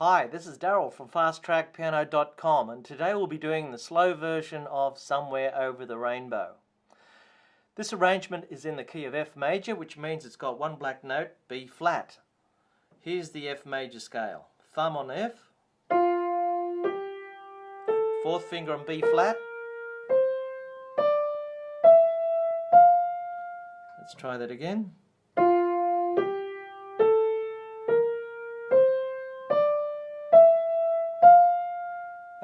Hi, this is Daryl from FastTrackPiano.com, and today we'll be doing the slow version of Somewhere Over the Rainbow. This arrangement is in the key of F major, which means it's got one black note, B flat. Here's the F major scale. Thumb on F, fourth finger on B flat. Let's try that again.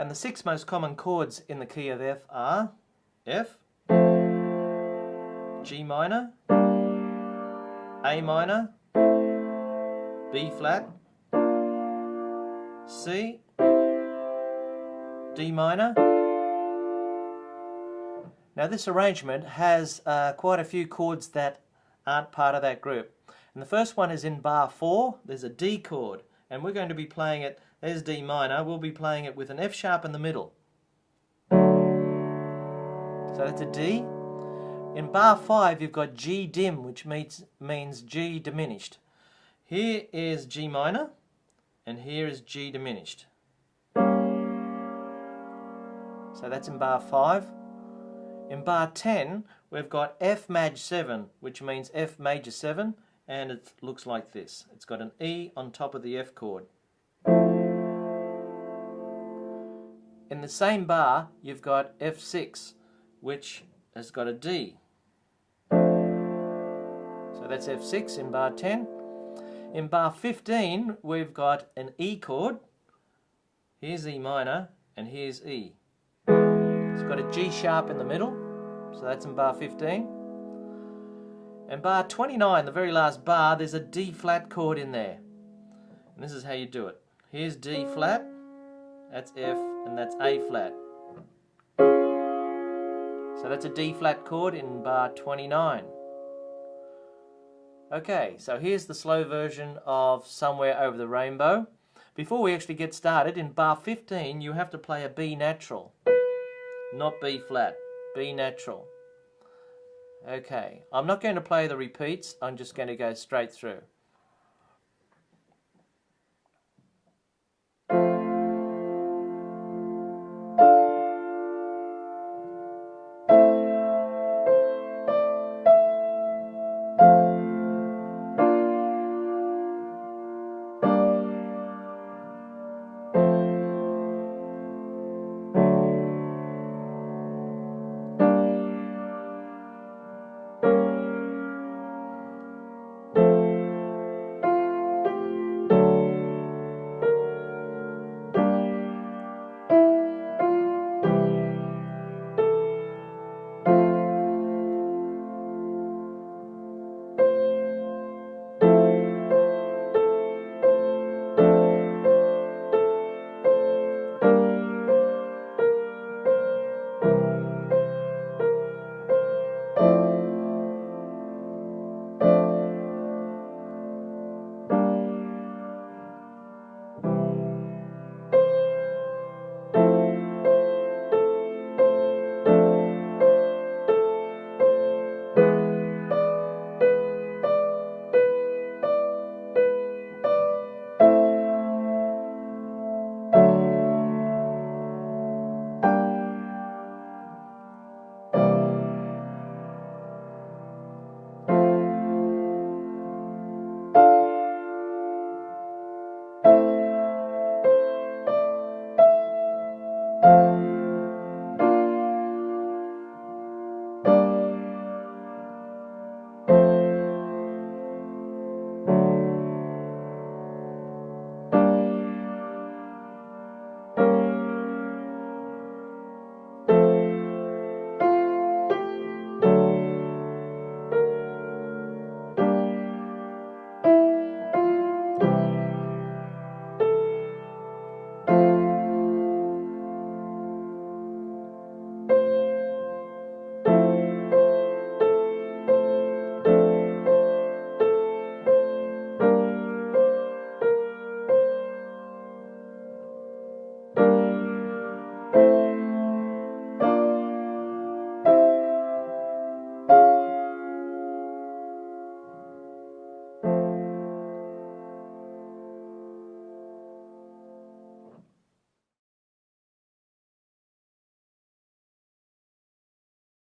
And the six most common chords in the key of F are F, G minor, A minor, B flat, C, D minor. Now this arrangement has quite a few chords that aren't part of that group. And the first one is in bar 4, there's a D chord, and we're going to be playing it. There's D minor, we'll be playing it with an F sharp in the middle. So that's a D. In bar 5 you've got G dim, which means G diminished. Here is G minor, and here is G diminished. So that's in bar 5. In bar 10 we've got F maj 7, which means F major 7, and it looks like this. It's got an E on top of the F chord. In the same bar, you've got F6, which has got a D. So that's F6 in bar 10. In bar 15, we've got an E chord. Here's E minor, and here's E. It's got a G sharp in the middle, so that's in bar 15. And bar 29, the very last bar, there's a D flat chord in there. And this is how you do it. Here's D flat, that's F, and that's A flat. So that's a D flat chord in bar 29. Okay, so here's the slow version of Somewhere Over the Rainbow. Before we actually get started, in bar 15 you have to play a B natural. Not B flat, B natural. Okay, I'm not going to play the repeats, I'm just going to go straight through.